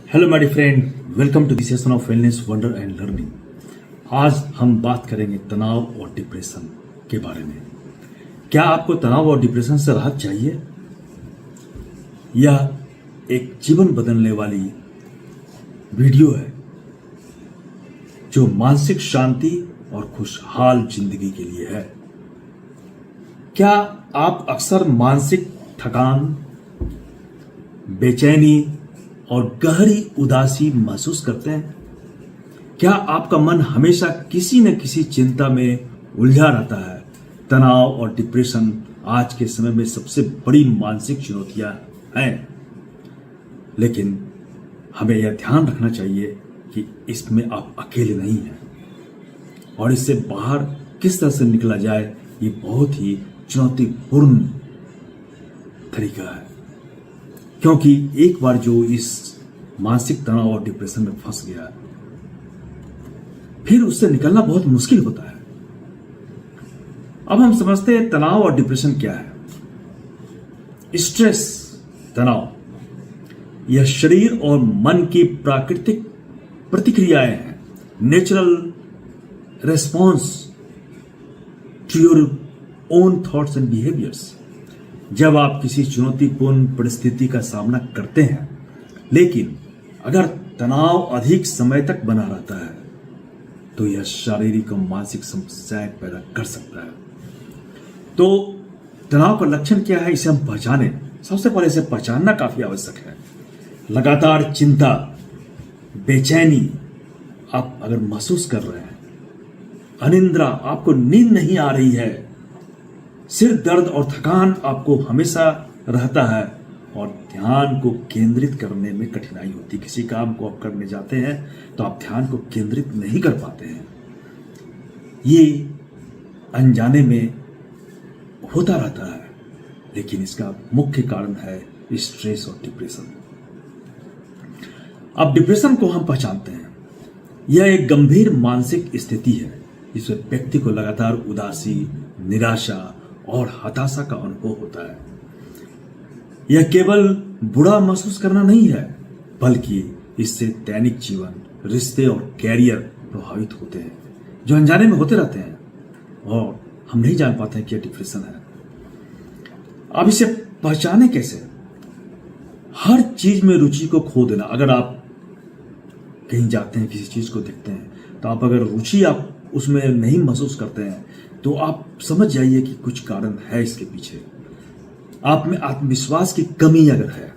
Hello my dear friend, welcome to the session of wellness wonder and learning. आज हम बात करेंगे तनाव और डिप्रेशन के बारे में। क्या आपको तनाव और डिप्रेशन से राहत चाहिए? यह एक जीवन बदलने वाली वीडियो है जो मानसिक शांति और खुशहाल जिंदगी के लिए है। क्या आप अक्सर मानसिक थकान, बेचैनी और गहरी उदासी महसूस करते हैं? क्या आपका मन हमेशा किसी न किसी चिंता में उलझा रहता है? तनाव और डिप्रेशन आज के समय में सबसे बड़ी मानसिक चुनौतियां हैं, लेकिन हमें यह ध्यान रखना चाहिए कि इसमें आप अकेले नहीं हैं और इससे बाहर किस तरह से निकला जाए, ये बहुत ही चुनौतीपूर्ण तरीका है। क्योंकि एक बार जो इस मानसिक तनाव और डिप्रेशन में फंस गया, फिर उससे निकलना बहुत मुश्किल होता है। अब हम समझते हैं तनाव और डिप्रेशन क्या है। स्ट्रेस, तनाव, यह शरीर और मन की प्राकृतिक प्रतिक्रियाएं हैं, natural response to your own thoughts and behaviours. जब आप किसी चुनौतीपूर्ण परिस्थिति का सामना करते हैं, लेकिन अगर तनाव अधिक समय तक बना रहता है तो यह शारीरिक और मानसिक समस्याएं पैदा कर सकता है। तो तनाव का लक्षण क्या है, इसे हम पहचानें। सबसे पहले इसे पहचानना काफी आवश्यक है। लगातार चिंता, बेचैनी आप अगर महसूस कर रहे हैं, अनिद्रा, आपको नींद नहीं आ रही है, सिर दर्द और थकान आपको हमेशा रहता है और ध्यान को केंद्रित करने में कठिनाई होती है। किसी काम को आप करने जाते हैं तो आप ध्यान को केंद्रित नहीं कर पाते हैं। ये अनजाने में होता रहता है, लेकिन इसका मुख्य कारण है स्ट्रेस और डिप्रेशन। अब डिप्रेशन को हम पहचानते हैं। यह एक गंभीर मानसिक स्थिति है जिसमें व्यक्ति को लगातार उदासी, निराशा और हताशा का अनुभव होता है। यह केवल बुरा महसूस करना नहीं है, बल्कि इससे दैनिक जीवन, रिश्ते और कैरियर प्रभावित होते हैं, जो अनजाने में होते रहते हैं और हम नहीं जान पाते हैं कि यह डिप्रेशन है। अब इसे पहचाने कैसे? हर चीज में रुचि को खो देना। अगर आप कहीं जाते हैं, किसी चीज को देखते हैं, तो आप अगर रुचि आप उसमें नहीं महसूस करते हैं तो आप समझ जाइए कि कुछ कारण है इसके पीछे। आप में आत्मविश्वास की कमी अगर है,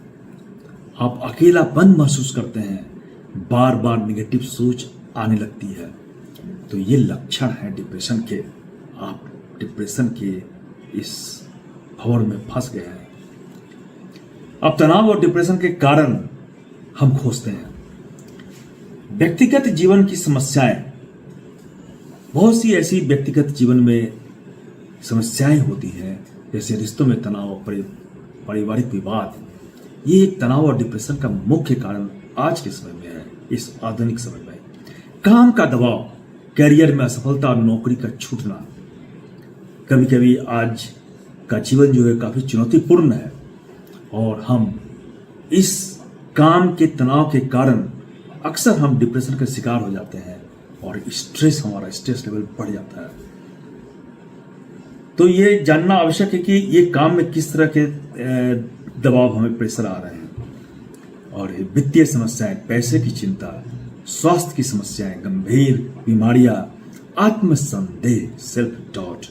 आप अकेलापन महसूस करते हैं, बार बार निगेटिव सोच आने लगती है, तो ये लक्षण है डिप्रेशन के। आप डिप्रेशन के इस भंवर में फंस गए हैं। अब तनाव और डिप्रेशन के कारण हम खोजते हैं। व्यक्तिगत जीवन की समस्याएं, बहुत सी ऐसी व्यक्तिगत जीवन में समस्याएं होती हैं, जैसे रिश्तों में तनाव, पारिवारिक विवाद। ये एक तनाव और डिप्रेशन का मुख्य कारण आज के समय में है। इस आधुनिक समय में काम का दबाव, करियर में असफलता और नौकरी का छूटना। कभी कभी आज का जीवन जो है काफी चुनौतीपूर्ण है और हम इस काम के तनाव के कारण अक्सर हम डिप्रेशन का शिकार हो जाते हैं और हमारा स्ट्रेस लेवल बढ़ जाता है। तो ये जानना आवश्यक है कि ये काम में किस तरह के दबाव, हमें प्रेशर आ रहे हैं। और वित्तीय समस्याएं, पैसे की चिंता, स्वास्थ्य की समस्याएं, गंभीर बीमारियां, आत्मसंदेह, सेल्फ डाउट,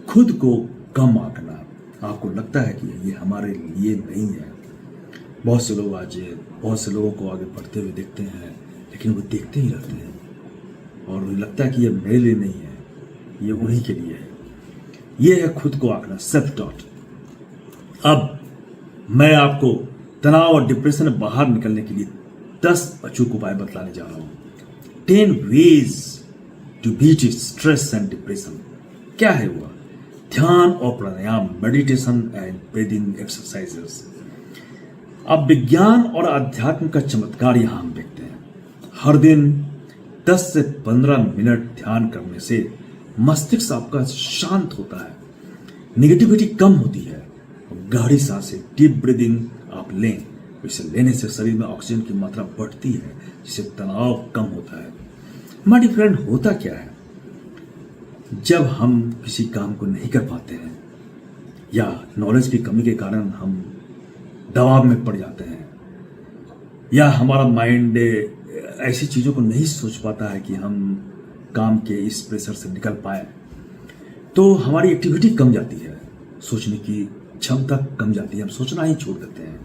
खुद को कम आंकना। आपको लगता है कि ये हमारे लिए नहीं है। बहुत से लोगों को आगे बढ़ते हुए देखते हैं, लेकिन वो देखते ही रहते हैं और उन्हें लगता है कि ये मेरे लिए नहीं है, ये उन्हीं के लिए है। ये है खुद को आंकना, सेल्फ डाउट। अब मैं आपको तनाव और डिप्रेशन में बाहर निकलने के लिए 10 अचूक उपाय बतलाने जा रहा हूं। 10 ways to beat stress and depression. क्या है वह? ध्यान और प्राणायाम, मेडिटेशन एंड ब्रीदिंग एक्सरसाइजेस। अब विज्ञान और अध्यात्म का चमत्कार यहां हम देखते हैं। हर दिन 10 से 15 मिनट ध्यान करने से मस्तिष्क आपका शांत होता है, निगेटिविटी कम होती है। गहरी सांसें, डीप ब्रीदिंग आप लें इसे लेने से शरीर में ऑक्सीजन की मात्रा बढ़ती है, जिससे तनाव कम होता है। माय डियर फ्रेंड, होता क्या है जब हम किसी काम को नहीं कर पाते हैं या नॉलेज की कमी के कारण हम दबाव में पड़ जाते हैं या हमारा माइंड ऐसी चीजों को नहीं सोच पाता है कि हम काम के इस प्रेशर से निकल पाए, तो हमारी एक्टिविटी कम जाती है, सोचने की क्षमता कम जाती है, हम सोचना ही छोड़ देते हैं,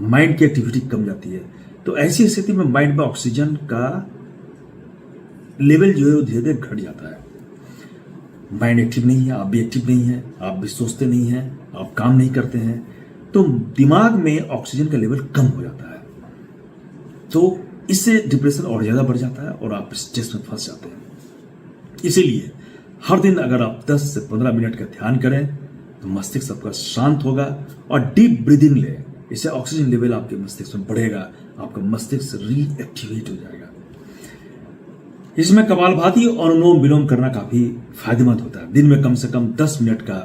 माइंड की एक्टिविटी कम जाती है। तो ऐसी स्थिति में माइंड में ऑक्सीजन का लेवल जो है वो धीरे धीरे घट जाता है। माइंड एक्टिव नहीं है, आप भी एक्टिव नहीं है, आप भी सोचते नहीं हैं, आप काम नहीं करते हैं, तो दिमाग में ऑक्सीजन का लेवल कम हो जाता है। तो इससे डिप्रेशन और ज्यादा बढ़ जाता है और आप स्ट्रेस में फंस जाते हैं। इसीलिए हर दिन अगर आप 10 से 15 मिनट का ध्यान करें तो मस्तिष्क आपका शांत होगा और डीप ब्रीदिंग लें, इससे ऑक्सीजन लेवल आपके मस्तिष्क में बढ़ेगा, आपका मस्तिष्क रीएक्टिवेट हो जाएगा। इसमें कपालभाति और अनुलोम विलोम करना काफी फायदेमंद होता है। दिन में कम से कम 10 मिनट का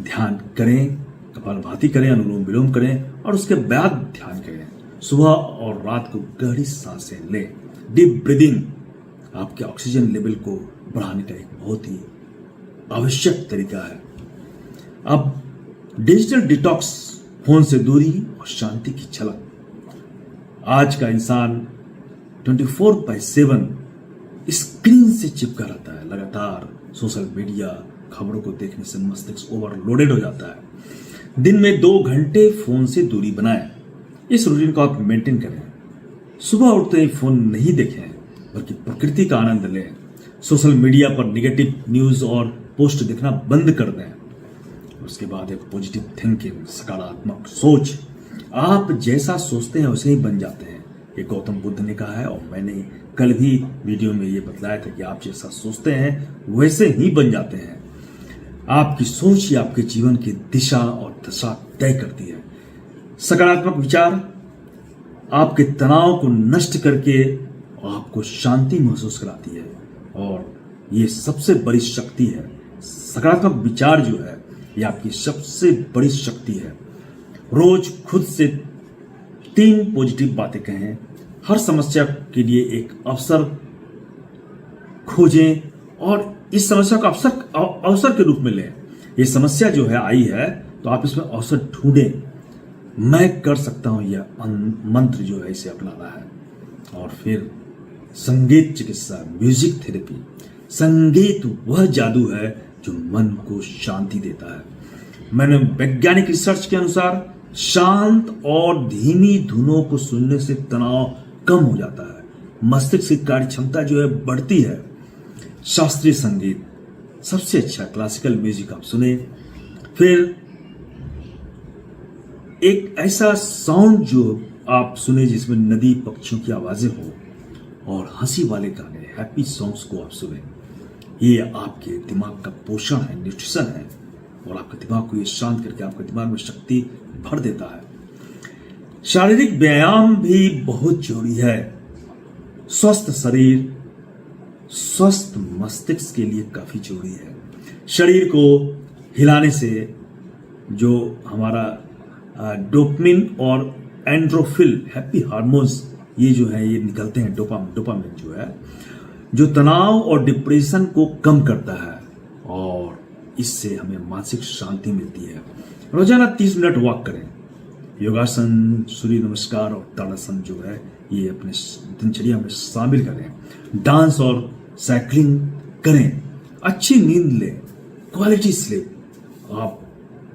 ध्यान करें, कपालभाति करें, अनुलोम विलोम करें और उसके बाद ध्यान करें। सुबह और रात को गहरी सांसें लें। डीप ब्रीदिंग आपके ऑक्सीजन लेवल को बढ़ाने का एक बहुत ही आवश्यक तरीका है। अब डिजिटल डिटॉक्स, फोन से दूरी और शांति की झलक। आज का इंसान 24/7 स्क्रीन से चिपका रहता है। लगातार सोशल मीडिया, खबरों को देखने से मस्तिष्क ओवरलोडेड हो जाता है। दिन में 2 घंटे फोन से दूरी बनाएं। इस रूटीन को आप मेंटेन करें। सुबह उठते ही फोन नहीं देखें, बल्कि प्रकृति का आनंद लें। सोशल मीडिया पर नेगेटिव न्यूज और पोस्ट देखना बंद कर दें। उसके बाद एक पॉजिटिव थिंकिंग, सकारात्मक सोच। आप जैसा सोचते हैं वैसे ही बन जाते हैं, ये गौतम बुद्ध ने कहा है और मैंने कल भी वीडियो में ये बतलाया था कि आप जैसा सोचते हैं वैसे ही बन जाते हैं। आपकी सोच ही आपके जीवन की दिशा और दशा तय करती है। सकारात्मक विचार आपके तनाव को नष्ट करके आपको शांति महसूस कराती है और ये सबसे बड़ी शक्ति है। सकारात्मक विचार जो है ये आपकी सबसे बड़ी शक्ति है। रोज खुद से 3 पॉजिटिव बातें कहें। हर समस्या के लिए एक अवसर खोजें और इस समस्या को अवसर के रूप में लें। ये समस्या जो है आई है तो आप इसमें अवसर ढूंढें। मैं कर सकता हूं, यह मंत्र जो है इसे अपनाना है। और फिर संगीत चिकित्सा, म्यूजिक थेरेपी। संगीत वह जादू है जो मन को शांति देता है। मैंने वैज्ञानिक रिसर्च के अनुसार शांत और धीमी धुनों को सुनने से तनाव कम हो जाता है, मस्तिष्क की कार्य क्षमता जो है बढ़ती है। शास्त्रीय संगीत सबसे अच्छा, क्लासिकल म्यूजिक आप सुने। फिर एक ऐसा साउंड जो आप सुने जिसमें नदी, पक्षियों की आवाजें हो और हंसी वाले गाने, हैप्पी सॉन्ग्स को आप सुने। ये आपके दिमाग का पोषण है, न्यूट्रिशन है और आपके दिमाग को ये शांत करके आपके दिमाग में शक्ति भर देता है। शारीरिक व्यायाम भी बहुत जरूरी है। स्वस्थ शरीर स्वस्थ मस्तिष्क के लिए काफी जरूरी है। शरीर को हिलाने से जो हमारा डोपामिन और एंड्रोफिन, हैप्पी हार्मोन्स, ये जो है ये निकलते हैं। डोपामिन जो है जो तनाव और डिप्रेशन को कम करता है और इससे हमें मानसिक शांति मिलती है। रोजाना 30 मिनट वॉक करें। योगासन, सूर्य नमस्कार और ताड़ासन जो है ये अपने दिनचर्या में शामिल करें। डांस और साइकिलिंग करें। अच्छी नींद लें, क्वालिटी स्लीप। आप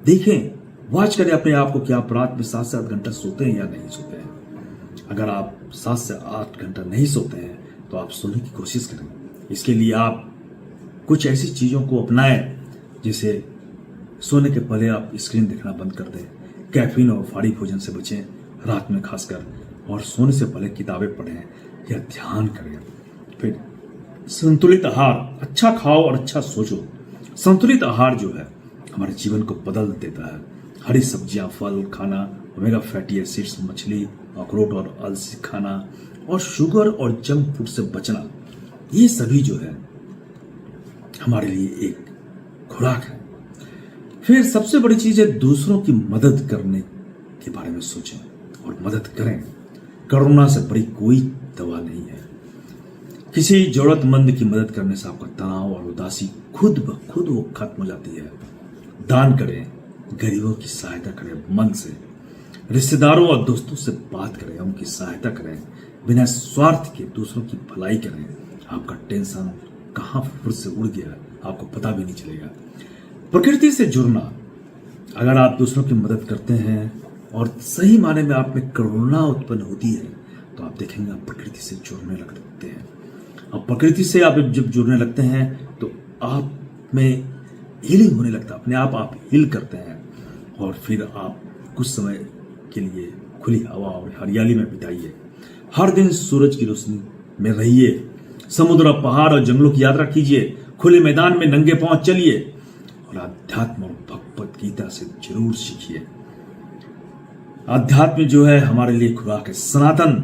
देखें, वॉच करें अपने आप को कि आप रात में 7 से 8 घंटा सोते हैं या नहीं सोते हैं। अगर आप 7 से 8 घंटा नहीं सोते हैं तो आप सोने की कोशिश करें। इसके लिए आप कुछ ऐसी चीजों को अपनाएं जैसे सोने के पहले आप स्क्रीन देखना बंद कर दें, कैफीन और भारी भोजन से बचें रात में खासकर, और सोने से पहले किताबें पढ़ें या ध्यान करें। फिर संतुलित आहार, अच्छा खाओ और अच्छा सोचो। संतुलित आहार जो है हमारे जीवन को बदल देता है। हरी सब्जियां, फल खाना, ओमेगा फैटी एसिड्स, मछली, अखरोट और अलसी खाना और शुगर और जंक फूड से बचना, ये सभी जो है हमारे लिए एक खुराक है। फिर सबसे बड़ी चीज है दूसरों की मदद करने के बारे में सोचें। और मदद करें। करुणा से बड़ी कोई दवा नहीं है। किसी जरूरतमंद की मदद करने से आपका तनाव और उदासी खुद ब खुद वो खत्म हो जाती है। दान करें, गरीबों की सहायता करें मन से, रिश्तेदारों और दोस्तों से बात करें, उनकी सहायता करें, बिना स्वार्थ के दूसरों की भलाई करें। आपका टेंशन कहाँ फिर से उड़ गया आपको पता भी नहीं चलेगा। प्रकृति से जुड़ना, अगर आप दूसरों की मदद करते हैं और सही माने में आप में करुणा उत्पन्न होती है तो आप देखेंगे आप प्रकृति से जुड़ने लगते हैं। अब प्रकृति से आप जब जुड़ने लगते हैं तो आप में हीलिंग होने लगता है, अपने आप हील करते हैं और फिर आप कुछ समय के लिए खुली हवा और हरियाली में बिताइए। हर दिन सूरज की रोशनी में रहिए, समुद्र, पहाड़ और जंगलों की यात्रा कीजिए, खुले मैदान में नंगे पांव चलिए और अध्यात्म और भगवत गीता से जरूर सीखिए। अध्यात्म जो है हमारे लिए खुराक है। सनातन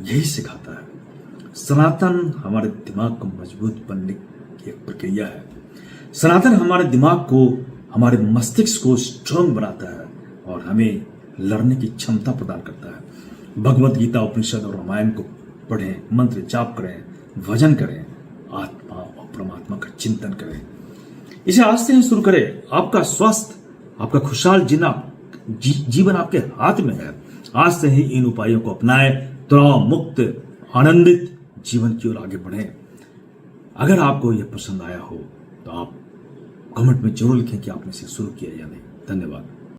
यही सिखाता है। सनातन हमारे दिमाग को मजबूत बनने की एक प्रक्रिया है। सनातन हमारे दिमाग को, हमारे मस्तिष्क को स्ट्रांग बनाता है और हमें लड़ने की क्षमता प्रदान करता है। भगवत गीता, उपनिषद और रामायण को पढ़ें, मंत्र जाप करें, भजन करें, आत्मा और परमात्मा का चिंतन करें। इसे आज से ही शुरू करें। आपका स्वास्थ्य, आपका खुशहाल जीवन आपके हाथ में है। आज से ही इन उपायों को अपनाएं, तनाव मुक्त आनंदित जीवन की ओर आगे बढ़ें। अगर आपको यह पसंद आया हो तो आप कमेंट में जरूर लिखें कि आपने इसे शुरू किया या नहीं। धन्यवाद।